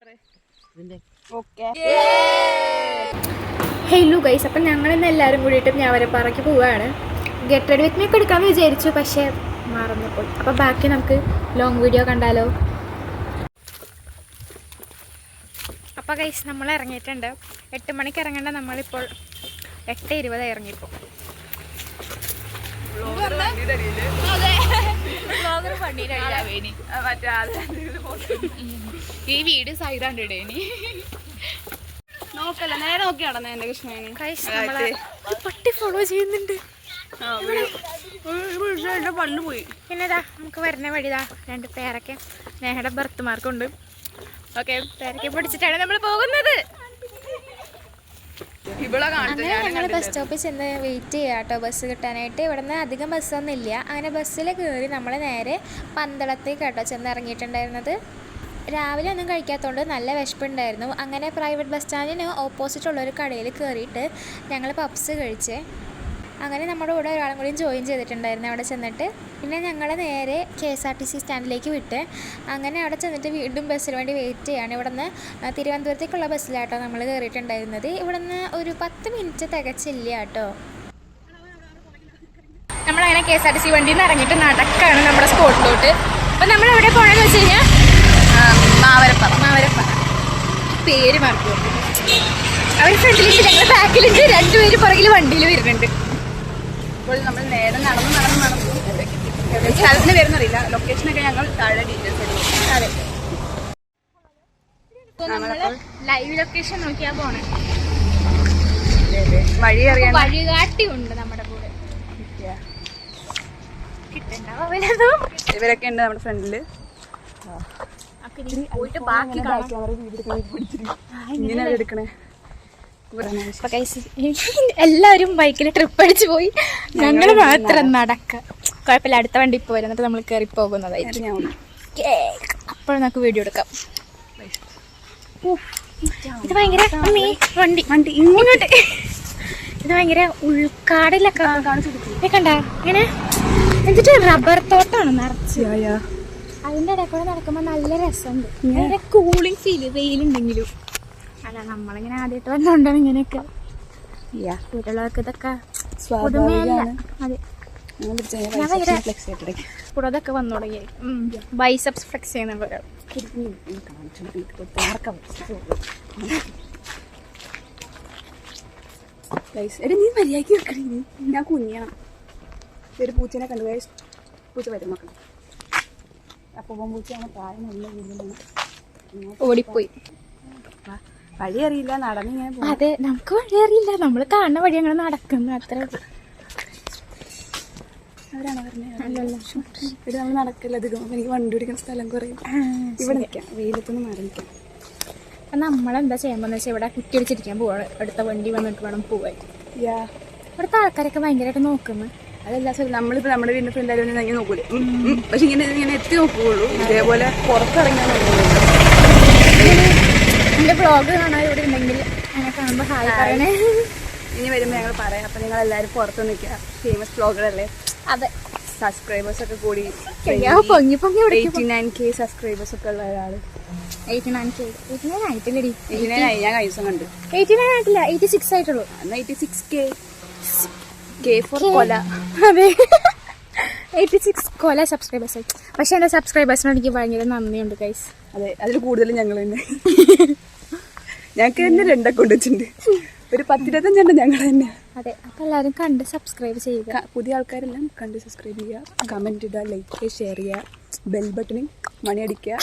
Hello guys, അപ്പം ഞങ്ങളിന്ന് എല്ലാവരും കൂടിയിട്ടും ഞാവരപ്പാറയ്ക്ക് പോവുകയാണ്. ഗെറ്റ് റെഡി വിത്ത് മീ ഒക്കെ എടുക്കാമെന്ന് വിചാരിച്ചു, പക്ഷേ മറന്നുപോയി. അപ്പോൾ ബാക്കി നമുക്ക് ലോങ് വീഡിയോ കണ്ടാലോ. അപ്പോൾ ഗൈസ് നമ്മൾ ഇറങ്ങിയിട്ടുണ്ട്. 8 മണിക്ക് ഇറങ്ങേണ്ട നമ്മളിപ്പോൾ 8:20 ഇറങ്ങിയപ്പോൾ. ഈ വീട് സൈഡാണ്ട് ഇടേനി നോക്കല്ല, നേരെ നോക്കി നടന്ന എന്റെ കൃഷ്ണേനി. പട്ടി ഫോളോ ചെയ്യുന്നുണ്ട്. പള്ളു പോയി. പിന്നെതാ നമുക്ക് വരുന്ന വഴിതാ 2 പേരൊക്കെ നേഹയുടെ ബർത്ത് മാർക്കുണ്ട്. ഓക്കെ, പേരൊക്കെ പിടിച്ചിട്ടാണ് നമ്മൾ പോകുന്നത്. അങ്ങനെ ഞങ്ങൾ ബസ് സ്റ്റോപ്പിൽ ചെന്ന് വെയിറ്റ് ചെയ്യാം കേട്ടോ ബസ് കിട്ടാനായിട്ട്. ഇവിടെ നിന്ന് അധികം ബസ്സൊന്നും ഇല്ല. അങ്ങനെ ബസ്സിൽ കയറി നമ്മൾ നേരെ പന്തളത്തേക്ക് കേട്ടോ ചെന്ന് ഇറങ്ങിയിട്ടുണ്ടായിരുന്നത്. രാവിലെ ഒന്നും കഴിക്കാത്തതുകൊണ്ട് നല്ല വിശപ്പുണ്ടായിരുന്നു. അങ്ങനെ പ്രൈവറ്റ് ബസ് സ്റ്റാൻഡിന് ഓപ്പോസിറ്റുള്ളൊരു കടയിൽ കയറിയിട്ട് ഞങ്ങൾ പപ്സ് കഴിച്ചേ. അങ്ങനെ നമ്മുടെ കൂടെ ഒരാളും കൂടി ജോയിൻ ചെയ്തിട്ടുണ്ടായിരുന്നു അവിടെ ചെന്നിട്ട്. പിന്നെ ഞങ്ങൾ നേരെ KSRTC സ്റ്റാൻഡിലേക്ക് വിട്ട് അങ്ങനെ അവിടെ ചെന്നിട്ട് വീണ്ടും ബസ്സിന് വേണ്ടി വെയിറ്റ് ചെയ്യാണ്. ഇവിടെ നിന്ന് തിരുവനന്തപുരത്തേക്കുള്ള ബസ്സിലാട്ടോ നമ്മൾ കയറിയിട്ടുണ്ടായിരുന്നത്. ഇവിടെ നിന്ന് ഒരു 10 മിനിറ്റ് തികച്ചില്ല കേട്ടോ. നമ്മളങ്ങനെ KSRTC വണ്ടിയിൽ നിന്ന് ഇറങ്ങിയിട്ട് നടക്കാണ് നമ്മുടെ സ്പോട്ടിലോട്ട്. അപ്പം നമ്മൾ എവിടെ പോകണമെന്ന് വെച്ച് കഴിഞ്ഞാൽ മാവരപ്പാറ പേര് മാർക്ക് അവർ ഫ്രണ്ടിലേക്ക് ഞങ്ങൾ ബാക്കിലുണ്ട്, 2 പേര് പുറകിൽ വണ്ടിയിൽ വരുന്നുണ്ട്. ഇപ്പോൾ നമ്മൾ നേരെ നടന്നു സ്ഥലത്തിന് വരുന്നറിയില്ല. ലൊക്കേഷനൊക്കെ ഞങ്ങൾ താഴെ ഡീറ്റെയിൽസ് അതെ, ലൈവ് ലൊക്കേഷൻ നോക്കിയാ പോണേ. വഴി അറിയാൻ വഴികാട്ടി ഉണ്ട് നമ്മുടെ കൂടെ. ഇവരൊക്കെ ഉണ്ട് നമ്മുടെ ഫ്രണ്ടില്. ഇങ്ങനെ എടുക്കണേ. എല്ലാവരും ബൈക്കിൽ ട്രിപ്പ് അടിച്ചു പോയി, ഞങ്ങൾ മാത്രം നടക്ക. കുഴപ്പമില്ല, അടുത്ത വണ്ടി ഇപ്പോൾ വരും, എന്നിട്ട് നമ്മൾ കയറി പോകുന്നതായിരിക്കും. അപ്പോൾ നമുക്ക് വീഡിയോ എടുക്കാം. ഇത് ഭയങ്കര വണ്ടി ഇങ്ങോട്ട്. ഇത് ഭയങ്കര ഉൾക്കാടിലൊക്കെ കണ്ട ഇങ്ങനെ എന്നിട്ട് റബ്ബർ തോട്ടാണ് നിറച്ച്. അതിൻ്റെ ഇടയിൽ കൂടെ നടക്കുമ്പോൾ നല്ല രസമുണ്ട്. ഭയങ്കര കൂളിംഗ് ഫീല് വെയിലുണ്ടെങ്കിലും. അല്ല, നമ്മളിങ്ങനെ ആദ്യമായിട്ട് വന്നോണ്ടാണ് ഇങ്ങനെയൊക്കെ. വീട്ടിലുള്ളവർക്ക് ഇതൊക്കെ പുതുമയല്ല. അതെ, ഞാൻ ഭയങ്കര പുറത്തൊക്കെ വന്നു തുടങ്ങി. ബൈസെപ്സ് ഫ്ലെക്സ് ചെയ്യുന്ന ഒരാൾ. നീ മര്യാദയ്ക്ക് വെക്കണേ, ഞാൻ കുഞ്ഞണം. ഒരു പൂച്ചനെ കണ്ടു. പൂച്ച വരും മക്കൾ. അപ്പോൾ പൂച്ചയാണ് പ്രായം നല്ല വീട്ടിലാണ്. ഓടിപ്പോയി. വഴി അറിയില്ല, നടന്നിങ്ങനെ. അതെ, നമുക്ക് വഴി അറിയില്ല, നമ്മൾ കാണുന്ന വഴി അങ്ങനെ നടക്കുന്നു, അത്ര. അവരാണ് പറഞ്ഞത് ഇവിടെ നമ്മൾ നടക്കില്ല അധികം. എനിക്ക് വണ്ടി ഓടിക്കുന്ന സ്ഥലം കുറയും. ഇവിടെ നിൽക്കാം, വെയിലത്തൊന്നും മാറി നിൽക്കാം. അപ്പം നമ്മളെന്താ ചെയ്യാമെന്ന് വെച്ചാൽ ഇവിടെ കുറ്റിയടിച്ചിരിക്കാൻ പോവാണ്. അടുത്ത വണ്ടി വന്നിട്ട് വേണം പോവാൻ. ഇവിടുത്തെ ആൾക്കാരൊക്കെ ഭയങ്കരമായിട്ട് നോക്കുന്നു. അതല്ല സാർ, നമ്മളിപ്പോൾ നമ്മുടെ വീടിൻ്റെ ഫ്രണ്ടായാലും ഇങ്ങനെ നോക്കൂലേ. പക്ഷെ ഇങ്ങനെ എത്തി നോക്കുകയുള്ളൂ. ഇതേപോലെ പുറത്തിറങ്ങാൻ എൻ്റെ വ്ളോഗ് കാണാൻ ഇവിടെ ഉണ്ടെങ്കിൽ അങ്ങനെ കാണുമ്പോൾ ഹായ് പറയണേ. ഇനി വരുമ്പോൾ ഞങ്ങൾ പറയാം. അപ്പം നിങ്ങൾ എല്ലാവരും പുറത്ത് നിൽക്കുക. ഫേമസ് വ്ളോഗറല്ലേ. അതെ, സബ്സ്ക്രൈബേഴ്സൊക്കെ കൂടി 89K സബ്സ്ക്രൈബേഴ്സ് ഒക്കെ ഉള്ള ഒരാൾ. 89K ആയിട്ടില്ലടി. 89 ആയി. ഞാൻ കഴിഞ്ഞ ദിവസം കണ്ടു. 89 ആയിട്ടില്ല, 86 ആയിട്ടുള്ളൂ. 86K ഫോർ കൊല. അതെ, 86 കൊല സബ്സ്ക്രൈബേഴ്സ് ആയി. പക്ഷെ എൻ്റെ സബ്സ്ക്രൈബേഴ്സിനോട് എനിക്ക് ഭയങ്കര നന്ദിയുണ്ട് ഗൈസ്. അതെ, അതിൽ കൂടുതലും ഞങ്ങൾ തന്നെ. ഞങ്ങൾക്ക് തന്നെ 2 അക്കൗണ്ട് വെച്ചിട്ടുണ്ട്. ഒരു 10-25 ഞങ്ങൾ തന്നെ. അതെ, അപ്പം എല്ലാവരും കണ്ട് സബ്സ്ക്രൈബ് ചെയ്യുക. പുതിയ ആൾക്കാരെല്ലാം കണ്ട് സബ്സ്ക്രൈബ് ചെയ്യുക, കമൻറ്റ് ഇടുക, ലൈക്ക് ചെയ്യുക, ഷെയർ ചെയ്യുക, ബെൽ ബട്ടണിൽ മണി അടിക്കുക.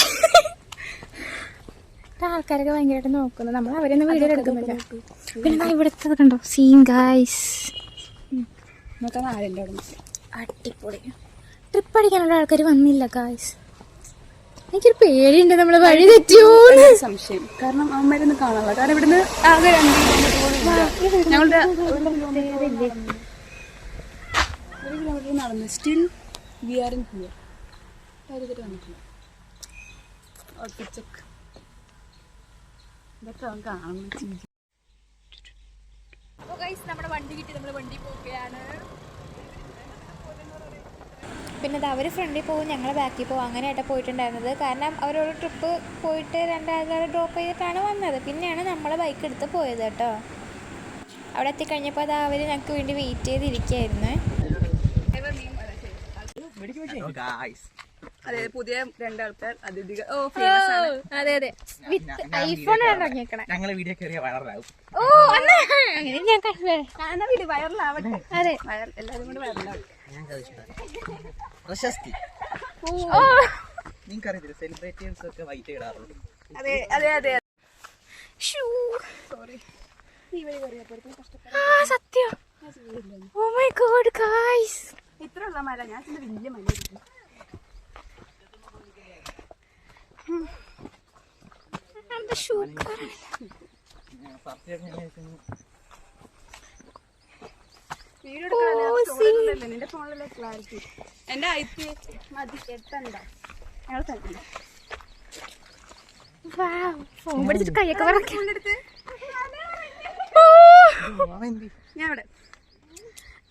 ആൾക്കാരൊക്കെ ഭയങ്കരമായിട്ട് നോക്കുന്നു. നമ്മൾ അവരൊന്നും വീഡിയോ എടുക്കുന്നില്ല. പിന്നെ ഇവിടുത്തെ കണ്ടോ സീൻ ഗൈസ്. നോക്കാൻ ആരുണ്ട് അവിടെ? അടിപൊളി. ട്രിപ്പ് അടിക്കാനുള്ള ആൾക്കാർ വന്നില്ല ഗൈസ്. എനിക്കൊരു പേടിയുണ്ട് നമ്മൾ വഴി തെറ്റിയോ സംശയം. കാരണം അമ്മമാരൊന്നും കാണാനുള്ള. കാരണം ഇവിടുന്ന് ആകെ 2 ഞങ്ങളുടെ 1 കിലോമീറ്റർ നടന്നു. Still we are in here. ഇതൊക്കെ കാണുന്നു. നമ്മുടെ വണ്ടി കിട്ടി, നമ്മൾ വണ്ടി പോവുകയാണ്. പിന്നെ അത് അവർ ഫ്രണ്ടിൽ പോകും, ഞങ്ങൾ ബാക്കിൽ പോകും, അങ്ങനെയായിട്ട് പോയിട്ടുണ്ടായിരുന്നത്. കാരണം അവരോട് ട്രിപ്പ് പോയിട്ട് രണ്ടാൾക്കാരെ ഡ്രോപ്പ് ചെയ്തിട്ടാണ് വന്നത്. പിന്നെയാണ് നമ്മളെ ബൈക്ക് എടുത്ത് പോയത് കേട്ടോ. അവിടെ എത്തിക്കഴിഞ്ഞപ്പോൾ അത് അവർ ഞങ്ങൾക്ക് വേണ്ടി വെയിറ്റ് ചെയ്തിരിക്കുകയായിരുന്നു. അതെ, പുതിയ രണ്ടാൾക്കാർ അതിഥികൾ. അതെ അതെ, ഐഫോൺ ഇറങ്ങിയേക്കണേ. ഞങ്ങളെ വീഡിയോ കയറിയ വൈറലാവും. ഓ അങ്ങനെ ഞാൻ വീഡിയോ വൈറലാവട്ടെ. അതെ, എല്ലാവരും കൂടെ വൈറലാവും. പ്രശസ്തി നിങ്ങൾക്കറിയത്തില്ല, സെലിബ്രിറ്റീസ് ഒക്കെ വൈറ്റ് ഇടാറുണ്ട്. അതെ അതെ അതെ. സോറി, സത്യം. ഓ മൈ ഗോഡ് ഗായ്സ്, ഇത്ര ഉള്ള മല ഞാൻ വലിയ മല. നിന്റെ ഫോണിലെ ക്ലാരിറ്റി എന്റെ ഐറ്റി മതി എത്തണ്ട. ഫോൺ പിടിച്ചിട്ട് കൈയൊക്കെ എടുത്ത് ഞാൻ ഇവിടെ.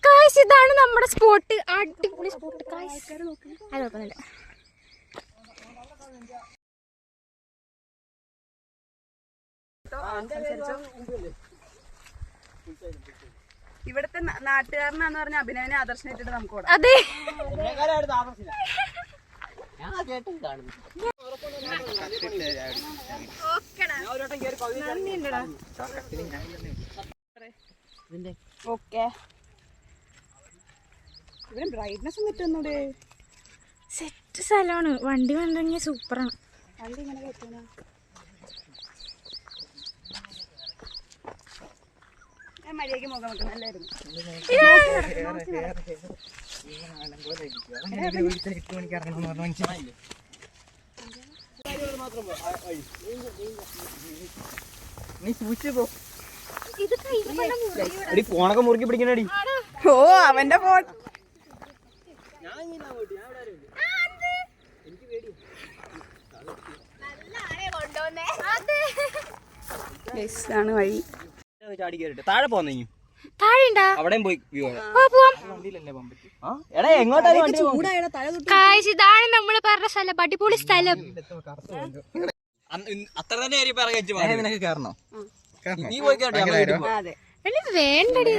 ഗായ്സ്, ഇതാണ് നമ്മുടെ സ്പോട്ട്. അടിപൊളി സ്പോട്ട് ഗായ്സ്. അത് നോക്കുന്നില്ല. ഇവിടുത്തെ നാട്ടുകാരനാന്ന് പറഞ്ഞ അഭിനയനെ ആദർശനായിട്ടിട്ട് നമുക്ക് ഓടാം. അതെ, ഓക്കെ. ഇവിടെ ബ്രൈറ്റ്നസ് കിട്ടുന്നൂടെ? സെറ്റ് സ്ഥലമാണ്. വണ്ടി വന്നിറങ്ങിയ സൂപ്പറാണ്. വണ്ടി ഇങ്ങനെ പറ്റുന്ന ഞാൻ മര്യാദയ്ക്ക് മുഖം വെക്കണം. നല്ലായിരുന്നു. നീ സൂക്ഷിച്ചു പോ. ഫോണൊക്കെ മുറുക്കി പിടിക്കണടി. ഓ, അവന്റെ ഫോൺ. ആണ് വഴി. ചാടി കയറിട്ട് താഴെ പോന്നീ താഴെയുണ്ടാ? അവിടെയും പോയി വ്യൂ വണ്ടിയിലല്ലേ പോകാൻ പറ്റും. എടാ എങ്ങോട്ടാണ് ചൂടായ തല ഗായ്സ്, ഇതാണ് നമ്മൾ പറഞ്ഞ സ്ഥലം. അടിപൊളി സ്ഥലം. അത്ര തന്നെ നിനക്ക് കയറണോ? നീ അതെ. പോയി വേണ്ടടി,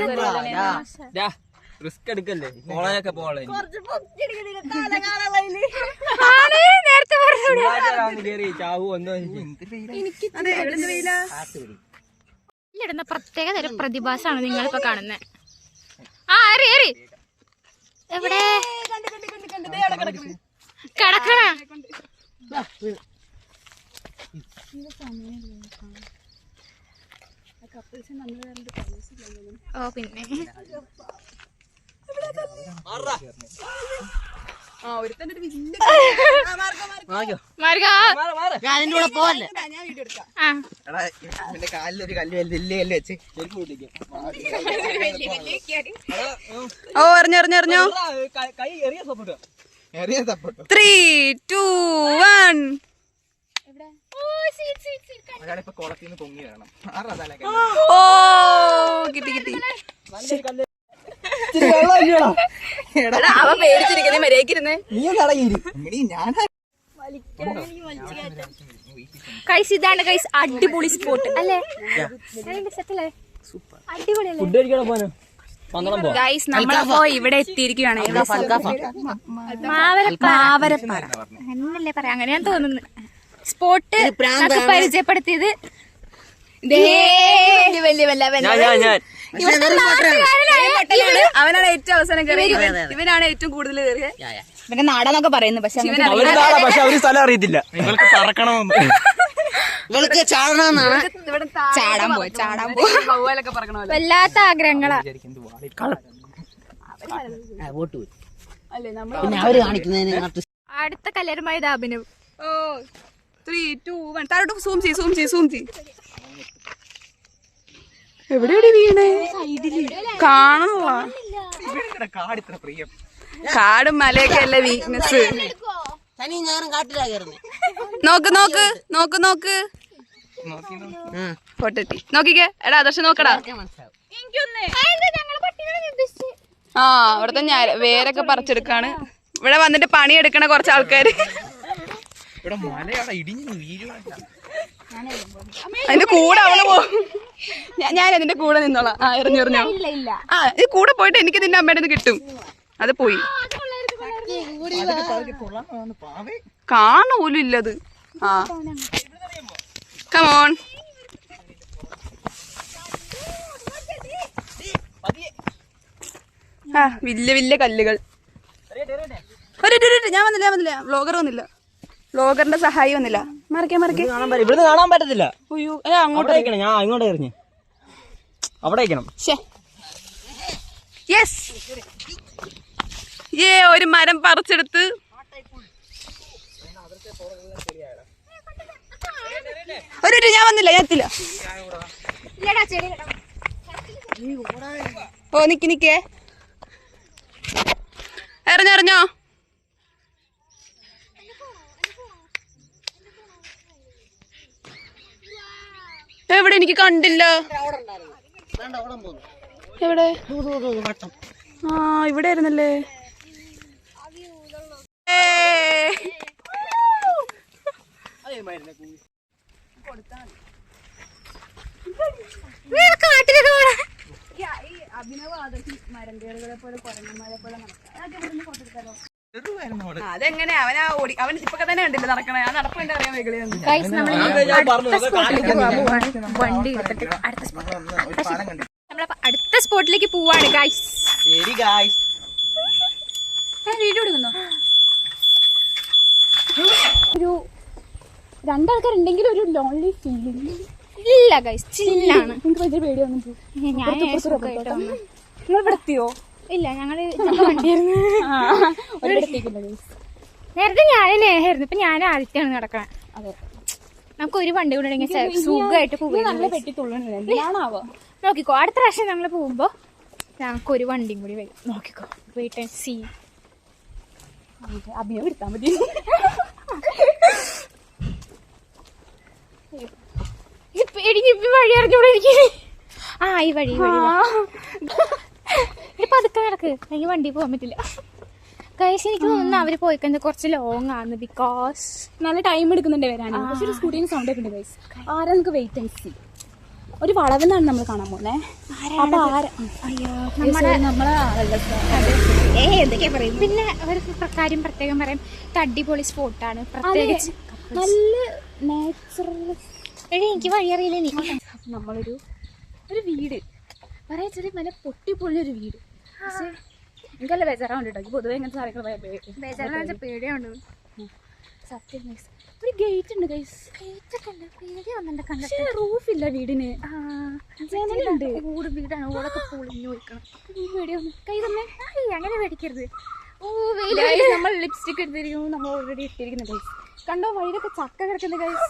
റിസ്ക് എടുക്കല്ലേ, കോളേജൊക്കെ പോലെ നേരത്തെ പറഞ്ഞു. കേറി ചാവു എന്തോ. ഇടുന്ന പ്രത്യേക തരം പ്രതിഭാസമാണ് നിങ്ങളിപ്പോ കാണുന്നത്. ആ, ഏറി എവിടെ കിടക്കണ? ഓ പിന്നെ ഒരുത്തന്റെ ഒരു വലിയ അതിന്റെ കൂടെ പോവല്ലേ. ഞാൻ വീഡിയോ എടുക്കാം. എന്റെ കാലിലൊരു കല്ല് വലിയ കല്ല് വെച്ച് ഓ, എറിഞ്ഞോ. കൈ എറിയ സപ്പോർട്ട് 3, 2, 1. ഒരാളിപ്പോ കുളത്തിൽ നിന്ന് പൊങ്ങി വേണം. ഓ, കിട്ടി. അവൻ പേടിച്ചിരിക്കുന്നേ, മര്യാദക്കിരുന്നേ. ഗൈസ്, ഇതാണ് ഗൈസ് അടിപൊളി സ്പോട്ട് അല്ലേ? സെറ്റല്ലേ? അടിപൊളിയല്ലേ ഗൈസ്? നമ്മളപ്പോ ഇവിടെ എത്തിയിരിക്കുകയാണ്. മാവരപ്പാറ എന്നല്ലേ പറയാ, അങ്ങനെയാന്ന് തോന്നുന്നു. സ്പോട്ട് പരിചയപ്പെടുത്തിയത് അവനാണ് ഏറ്റവും അവസാനം കയറിയത്. ഇവനാണ് ഏറ്റവും കൂടുതൽ കയറിയത്. ഇവന്റെ നാടെന്നൊക്കെ പറയുന്നു. പക്ഷെ അവര് സ്ഥലം അറിയത്തില്ല. ഇവൾക്ക് പറക്കണമെന്ന്, ഇവൾക്ക് ചാടണമെന്നാണ്. ചാടാൻ പോയി ബൗവലൊക്കെ പറക്കണമല്ലോ. വല്ലാത്ത ആഗ്രഹങ്ങളാ. അല്ലേ നമ്മൾ അവര് കാണിക്കുന്നതിന് അടുത്ത കല്യാണമായ അഭിനവ്. ഓ, 3, 2, 1. താഴോട്ട് സൂം ചെയ്. എവിടെയാണ് വീണേ? കാണുള്ള കാടിത്ര പ്രിയം. കാടും മലയൊക്കെ അല്ലേ വീക്ക്നെസ്. നോക്ക് പൊട്ടത്തി നോക്കിക്കേ. എടാ ആദർശം നോക്കടാ. ആ, അവിടത്തെ വേരൊക്കെ പറിച്ചെടുക്കാണ്. ഇവിടെ വന്നിട്ട് പണിയെടുക്കണ കുറച്ച് ആൾക്കാര്. ഇവിടെ മലയാള ഇടിഞ്ഞു വീഴുവാ. അതിന്റെ കൂടെ അവള് പോകും. ഞാൻ അതിന്റെ കൂടെ നിന്നോളാം. ആ എറിഞ്ഞെറിഞ്ഞോ. ആ ഈ കൂടെ പോയിട്ട് എനിക്ക് നിന്റെ അമ്മയുടെ കിട്ടും. അത് പോയി കാണൂലും ഇല്ലത്. ആ കമോൺ. ആ വലിയ വലിയ കല്ലുകൾ. ഞാൻ വന്നില്ല. വ്ലോഗർ വന്നില്ല. വ്ലോഗറിന്റെ സഹായി വന്നില്ല. മറിക്കാൻ ഇവിടുന്ന് കാണാൻ പറ്റത്തില്ല. അയ്യോ അങ്ങോട്ട് ഞാൻ ഇങ്ങോട്ട് എറിഞ്ഞു അവിടെ യെസ്. ഒരു മരം പറിച്ചെടുത്ത്. ഞാൻ വന്നില്ല. ഞാൻ എത്തില്ല. ഓ നിക്കേ. എറിഞ്ഞോ. എവിടെ എനിക്ക് കണ്ടില്ല. എവിടെ? ആ ഇവിടെ ആയിരുന്നല്ലേ. അതെങ്ങനെ അവനാ ഓടി. അവൻ ഇപ്പൊ തന്നെ കണ്ടില്ല നടക്കണേ. ആ നടപ്പുണ്ട് അറിയാൻ വെകളിയൊന്നും. അടുത്ത സ്പോട്ടിലേക്ക് പോവാണ് ഗൈസ്. വീഡിയോ എടുക്കുന്നോ? ഒരു രണ്ടാൾക്കാരുണ്ടെങ്കിലും ഒരു ലോൺലി ഫീലിംഗ് ഇല്ല ഗൈസ്, ചില്ലാണ്. എനിക്ക് ഭയങ്കര പേടിയൊന്നും. നിങ്ങൾ ഇവിടെ എത്തിയോ? ഇല്ല, ഞങ്ങള് വണ്ടിയായിരുന്നു. നേരത്തെ ഞാനും നേഹമായിരുന്നു. ഇപ്പൊ ഞാൻ ആദ്യത്തെയാണ് നടക്കണം. അതെ, നമുക്ക് ഒരു വണ്ടി കൂടെ ഉണ്ടെങ്കിൽ സുഖമായിട്ട് പോകും. നോക്കിക്കോ, അടുത്ത പ്രാവശ്യം ഞങ്ങൾ പോകുമ്പോ ഞങ്ങൾക്ക് ഒരു വണ്ടിയും കൂടി വരും. നോക്കിക്കോ, വെയിറ്റ് ആൻഡ് സീ. അഭിനയം എടുത്താൽ മതി. വഴി അറിഞ്ഞൂടെ എനിക്ക്? ആ ഈ വഴി പതുക്കെ നടക്ക്, എനിക്ക് വണ്ടി പോകാൻ പറ്റില്ല. ഗൈസ് എനിക്ക് തോന്നുന്നു അവര് പോയിക്കുന്നത് കുറച്ച് ലോങ് ആണ്. ബിക്കോസ് നല്ല ടൈം എടുക്കുന്നുണ്ട് വരാൻ. പക്ഷെ ഒരു സ്കൂട്ടീന് സൗണ്ട് ഒക്കെ ഉണ്ട് ഗൈസ്. ആരാ നമുക്ക് വെയിറ്റ് ആൻഡ് സീ. ഒരു വളവെന്നാണ് നമ്മൾ കാണാൻ പോകുന്നത്. എന്തൊക്കെയാ പറയും. പിന്നെ ഒരു കാര്യം പ്രത്യേകം പറയാം, അടിപൊളി സ്പോട്ടാണ്. പ്രത്യേകിച്ച് നല്ല നാച്ചുറൽ. എനിക്ക് വഴി അറിയില്ല. നമ്മളൊരു വീട് പറയാ, ചെറിയ നല്ല പൊട്ടിപ്പൊളിയൊരു വീട്. പക്ഷേ എനിക്കല്ല ബേജാറാവുണ്ട് കേട്ടോ. പൊതുവെ ഇങ്ങനത്തെ കാര്യങ്ങൾ ബേജാറാണെന്ന് പേടിയുണ്ട്. സത്യം. ഒരു ഗേറ്റ് ഉണ്ട് ഗൈസ്. പക്ഷേ റൂഫില്ല വീടിന്. ജനലുണ്ട്. വീടാണ്, ഓടൊക്കെ പൊളിഞ്ഞു പോയിക്കണം. പേടിയൊന്നും കൈ തന്നെ അങ്ങനെ പേടിക്കരുത്. നമ്മൾ ലിപ്സ്റ്റിക് എടുത്തിരിക്കുന്നു. നമ്മൾ ഓൾറെഡി ഇട്ടിരിക്കുന്നു ഗൈസ്. കണ്ടോ വഴിയിലൊക്കെ ചക്ക കിടക്കുന്ന ഗൈസ്.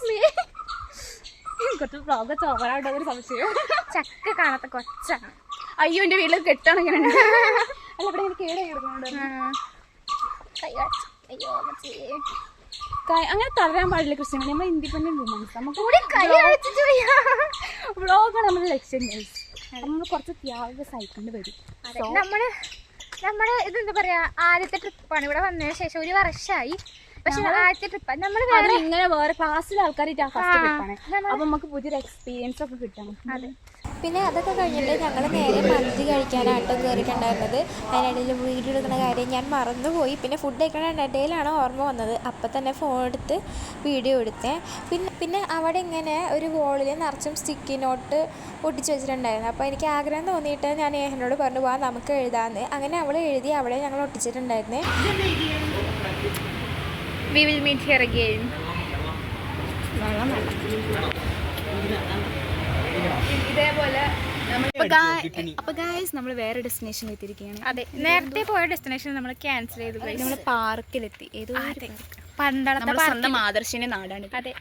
കുറച്ച് വ്ളോഗ് ചോവറാണ്ടോ ഒരു സംശയം. ചക്ക കാണാത്ത കൊച്ചാണ്. അയ്യോ എന്റെ വീട്ടിൽ കെട്ടാണ് ഇങ്ങനെ. അല്ല ഇവിടെ ഇങ്ങനെ കേടായി കിടക്കുന്നുണ്ട്. അങ്ങനെ തളരാൻ പാടില്ല ക്രിസ്ത്യാനി. നമ്മൾ ഇൻഡിപെൻഡന്റ് വുമൻസ്. നമുക്ക് വ്ളോഗാണ് നമ്മുടെ ലക്ഷ്യം. നമ്മൾ കുറച്ച് ത്യാഗ സഹിക്കേണ്ടി വരും. നമ്മുടെ ഇതെന്താ പറയാ, ആദ്യത്തെ ട്രിപ്പാണ്. ഇവിടെ വന്നതിന് ശേഷം ഒരു വർഷമായി. പക്ഷെ ആദ്യത്തെ ട്രിപ്പ് നമ്മൾ ഇങ്ങനെ വേറെ ക്ലാസ്സിലെ ആൾക്കാരായിട്ട് ഫസ്റ്റ് ട്രിപ്പാണ്. അപ്പൊ നമുക്ക് പുതിയൊരു എക്സ്പീരിയൻസ് ഒക്കെ കിട്ടണം. അതെ. പിന്നെ അതൊക്കെ കഴിഞ്ഞിട്ട് ഞങ്ങൾ നേരെ മന്തി കഴിക്കാനായിട്ട് കയറിയിട്ടുണ്ടായിരുന്നത്. അതിനിടയിൽ വീഡിയോ എടുക്കുന്ന കാര്യം ഞാൻ മറന്നുപോയി. പിന്നെ ഫുഡ് കഴിക്കണ ഇടയിലാണ് ഓർമ്മ വന്നത്. അപ്പം തന്നെ ഫോൺ എടുത്ത് വീഡിയോ എടുത്തേ. പിന്നെ അവിടെ ഇങ്ങനെ ഒരു വോളിൽ നിറച്ചും സ്റ്റിക്കി നോട്ട് ഒട്ടിച്ച് വെച്ചിട്ടുണ്ടായിരുന്നു. അപ്പോൾ എനിക്ക് ആഗ്രഹം തോന്നിയിട്ട് ഞാൻ ഏഹനോട് പറഞ്ഞു പോകാൻ നമുക്ക് എഴുതാമെന്ന്. അങ്ങനെ അവൾ എഴുതി അവിടെ ഞങ്ങൾ ഒട്ടിച്ചിട്ടുണ്ടായിരുന്നേ. We will meet here again. ഇതേപോലെ അപ്പൊ ഗൈസ് നമ്മൾ വേറെ ഡെസ്റ്റിനേഷൻ എത്തിയിരിക്കുകയാണ്. അതെ, നേരത്തെ പോയ ഡെസ്റ്റിനേഷൻ നമ്മൾ ക്യാൻസൽ ചെയ്തു. നമ്മൾ പാർക്കിലെത്തി. ഏതോ പന്തളത്തെ സ്വന്തം ആദർശിന്റെ നാടാണ്. അതെ,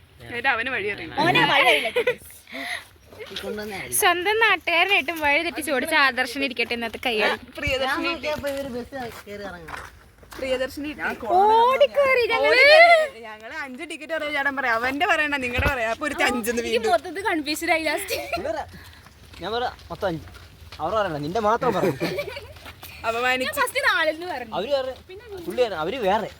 അവന് വഴി അറിയില്ല. സ്വന്തം നാട്ടുകാരനായിട്ടും വഴി തെറ്റി ചോദിച്ച ആദർശനം ഇരിക്കട്ടെ ഇന്നത്തെ കൈയാണ്. പ്രിയദർശിനി ഓടിക്കേറി ഞങ്ങള് 5 ടിക്കറ്റ് പറയാൻ ചേട്ടൻ പറയാം. അവന്റെ പറയണ്ട, നിങ്ങളുടെ പറയാം. അപ്പൊ ഒരു 5 മൊത്തത്തിൽ കൺഫ്യൂഷൻ ആയി. ലാസ്റ്റ് ഞാൻ പറയാം മൊത്തം 5. അവർ പറയണ്ട, നിന്റെ മാത്രം പറയാം. അപമാനിച്ചു. ഫസ്റ്റ് നാളിൽ പറഞ്ഞു അവര് വേറെ പുള്ളി അവര് വേറെ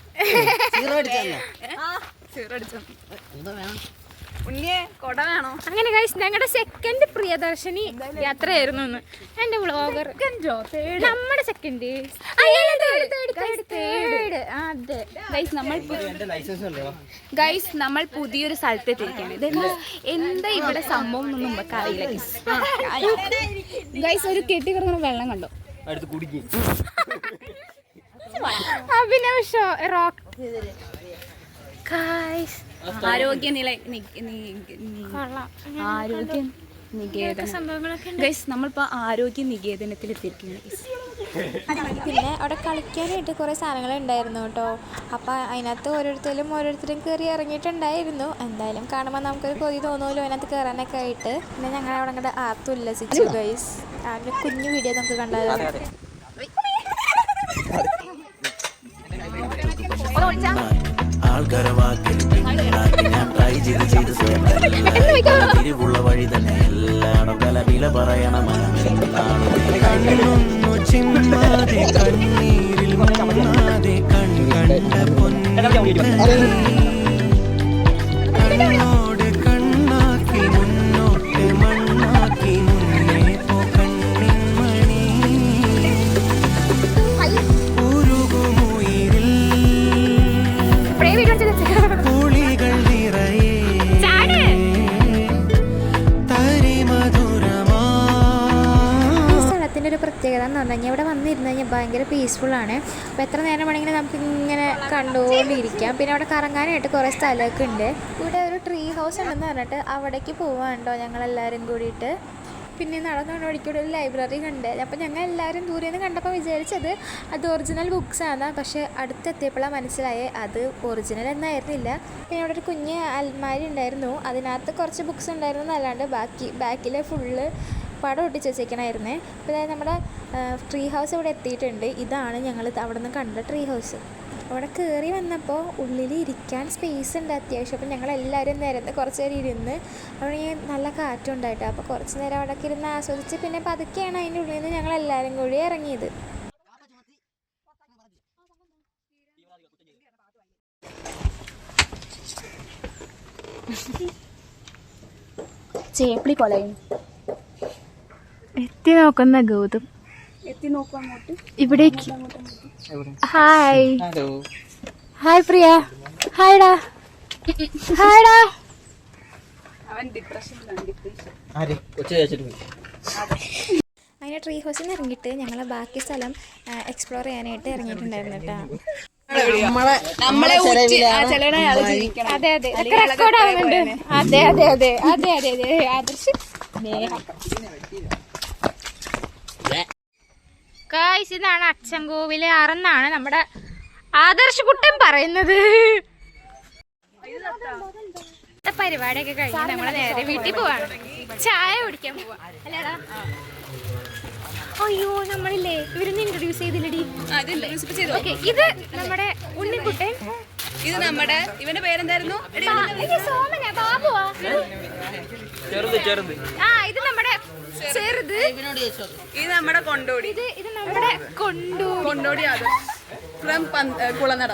ഉണ്ണിയെ കൊട വേണോ? അങ്ങനെ ഗൈസ് ഞങ്ങളുടെ സെക്കൻഡ് പ്രിയദർശിനി യാത്രയായിരുന്നു എന്ന് എൻ്റെ വ്ളോഗർ. നമ്മുടെ സെക്കൻഡ് അതെ ഗൈസ് നമ്മൾ പുതിയൊരു സ്ഥലത്തെത്തിയിരിക്കുകയാണ്. എന്താ ഇവിടെ സംഭവം ഒന്നും നമുക്ക് അറിയില്ല ഗൈസ്. ഒരു കെട്ടിക്കിടങ്ങുന്ന വെള്ളം കണ്ടോ? അടുത്ത് കുടിക്കും അഭിനവ് ഷോ റോക്ക് ഗൈസ്. ആരോഗ്യ സംഭവങ്ങളൊക്കെ ഗൈസ് നമ്മളിപ്പോ ആരോഗ്യ നികേതനത്തിൽ എത്തിയിരിക്കുകയാണ്. പിന്നെ അവിടെ കളിക്കാനായിട്ട് കുറേ സാധനങ്ങൾ ഉണ്ടായിരുന്നു കേട്ടോ. അപ്പോൾ അതിനകത്ത് ഓരോരുത്തരും കയറി ഇറങ്ങിയിട്ടുണ്ടായിരുന്നു. എന്തായാലും കാണുമ്പോൾ നമുക്കൊരു കൊതി തോന്നുമല്ലോ അതിനകത്ത് കയറാനൊക്കെ ആയിട്ട്. പിന്നെ ഞങ്ങൾ അവിടെ അങ്ങോട്ട് ആർത്തുല്ലസിച്ചു ഗൈസ്. അതിൻ്റെ കുഞ്ഞു വീഡിയോ നമുക്ക് കണ്ടായിരുന്നു. തിരിവുള്ള വഴി തന്നെ എല്ലാടും വില പറയണ ചിമ്മാതെ കണ്ണീരിൽ മുങ്ങാതെ കണ്ട കണ്ണോട് കണ്ണാക്കി മുന്നോട്ട് മണ്ണാക്കി മുന്നേ പോ കണ്ണിൻ മണി ഉരുകുമുയിരിൽ പുളികൾ നിറയെ ഒരു പ്രത്യേകത എന്ന് പറഞ്ഞു കഴിഞ്ഞാൽ ഇവിടെ വന്നിരുന്നു കഴിഞ്ഞാൽ ഭയങ്കര പീസ്ഫുള്ളാണ്. അപ്പോൾ എത്ര നേരം വേണമെങ്കിലും നമുക്ക് ഇങ്ങനെ കണ്ടുകൊണ്ടിരിക്കാം. പിന്നെ അവിടെ കറങ്ങാനായിട്ട് കുറേ സ്ഥലമൊക്കെ ഉണ്ട്. ഇവിടെ ഒരു ട്രീ ഹൗസ് ഉണ്ടെന്ന് പറഞ്ഞിട്ട് അവിടേക്ക് പോവാണ്ടോ ഞങ്ങളെല്ലാവരും കൂടിയിട്ട്. പിന്നെ നടന്നുകൊണ്ട് വഴിക്കൂടെ ഒരു ലൈബ്രറി കണ്ട്. അപ്പോൾ ഞങ്ങൾ എല്ലാവരും ദൂരെ നിന്ന് കണ്ടപ്പോൾ വിചാരിച്ചത് അത് ഒറിജിനൽ ബുക്സാണ്. പക്ഷേ അടുത്തെത്തിയപ്പോഴാണ് മനസ്സിലായേ അത് ഒറിജിനൽ എന്നായിരുന്നില്ല. പിന്നെ അവിടെ ഒരു കുഞ്ഞ് അൽമാരി ഉണ്ടായിരുന്നു. അതിനകത്ത് കുറച്ച് ബുക്സ് ഉണ്ടായിരുന്നു എന്നല്ലാണ്ട് ബാക്കിൽ ഫുള്ള് പടം ഒട്ടിച്ച് വെച്ചേക്കണമായിരുന്നേ. അപ്പോൾ അതായത് നമ്മുടെ ട്രീ ഹൗസ് ഇവിടെ എത്തിയിട്ടുണ്ട്. ഇതാണ് ഞങ്ങൾ അവിടെ നിന്ന് കണ്ട ട്രീ ഹൗസ്. അവിടെ കയറി വന്നപ്പോൾ ഉള്ളിൽ ഇരിക്കാൻ സ്പേസ് ഉണ്ട് അത്യാവശ്യം. അപ്പോൾ ഞങ്ങളെല്ലാവരും നേരത്തെ കുറച്ച് നേരം ഇരുന്ന് അവിടെ നല്ല കാറ്റുണ്ടായിട്ട് അപ്പോൾ കുറച്ച് നേരം അവിടെയൊക്കെ ഇരുന്ന് ആസ്വദിച്ച് പിന്നെ പതുക്കെയാണ് അതിൻ്റെ ഉള്ളിൽ നിന്ന് ഞങ്ങളെല്ലാവരും കൂടി ഇറങ്ങിയത്. ചേപ്പിളി കൊലയും എത്തി നോക്കുന്ന ഗൗതം എത്തി നോക്കും അങ്ങോട്ട് ഇവിടേക്ക്. ഹായ് ഹായ് പ്രിയ. ഹായ്ഡാ ഹായ്ഡാ. അവൻ ഡിപ്രഷനിലാണ്. അങ്ങനെ ട്രീ ഹൗസിൽ നിന്ന് ഇറങ്ങിയിട്ട് ഞങ്ങൾ ബാക്കി സ്ഥലം എക്സ്പ്ലോർ ചെയ്യാനായിട്ട് ഇറങ്ങിയിട്ടുണ്ടായിരുന്നു കേട്ടോ. നമ്മളെ അതെ അതെ റെക്കോർഡ് ആവുന്നുണ്ട്. അതെ അതെ അതെ അതെ അതെ അതെ ആദർശ് ഗായ്സ്. ഇതാണ് അച്ചൻകോവിലെ ആറെന്നാണ് നമ്മുടെ ആദർശ് കുട്ടൻ പറയുന്നത്. പരിപാടിയൊക്കെ കഴിഞ്ഞ് നമ്മള് നേരെ വീട്ടിൽ പോവാണ്. ചായ കുടിക്കാൻ പോവാ അല്ലേടാ? അയ്യോ നമ്മളില്ലേ ഇവരൊന്നും ഇൻട്രൊഡ്യൂസ് ചെയ്തില്ലടി. ഓക്കെ ഇത് നമ്മുടെ ഉണ്ണിക്കുട്ടൻ. ഇത് നമ്മുടെ ഇവന്റെ പേരെന്തായിരുന്നു? സോമന ബാബുവാ. ആ ഇത് നമ്മുടെ ചെറുത്. ഇത് നമ്മുടെ കൊണ്ടോടി. ഇത് നമ്മുടെ കൊണ്ടോടി അത് ഫ്രം കുളനട.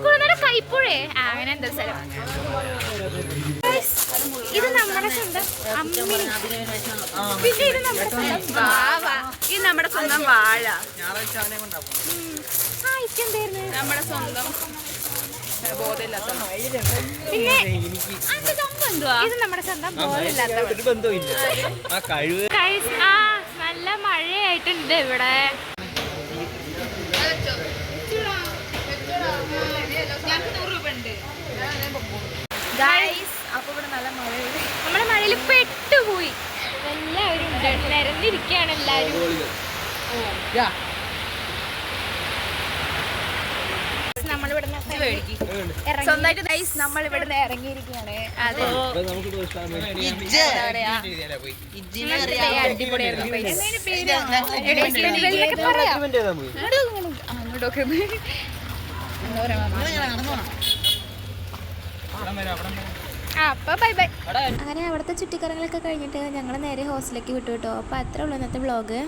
കുളനട കൈപ്പുഴേ അങ്ങനെ എന്താ സ്ഥലം. ഇത് നമ്മുടെ സ്വന്തം അമ്മിണി. പിന്നെ ഇത് നമ്മുടെ സ്വന്തം വാവ. ഇത് നമ്മുടെ സ്വന്തം വാഴ. ആ ഇതെന്തായിരുന്നു നമ്മുടെ സ്വന്തം ബോധമില്ലാത്ത. പിന്നെ ഇത് നമ്മുടെ സ്വന്തം ബോധമില്ലാത്ത. ആ നല്ല മഴയായിട്ടുണ്ട് ഇവിടെ. അപ്പൊ ഇവിടെ നല്ല മഴ. നമ്മുടെ മഴയിൽ പെട്ടുപോയി. എല്ലാവരും നിരന്നിരിക്കുകയാണ് എല്ലാവരും. സ്വന്തമായിട്ട് ഗൈസ് നമ്മൾ ഇവിടുന്ന് ഇറങ്ങിയിരിക്കുകയാണ്. അതെ അങ്ങോട്ടൊക്കെ അപ്പോൾ ബൈ ബൈ. അങ്ങനെ അവിടുത്തെ ചുറ്റിക്കറങ്ങളൊക്കെ കഴിഞ്ഞിട്ട് ഞങ്ങൾ നേരെ ഹോസ്റ്റലിലേക്ക് വിട്ടു കേട്ടോ. അപ്പോൾ അത്രേ ഉള്ളൂ ഇന്നത്തെ വ്ളോഗ്.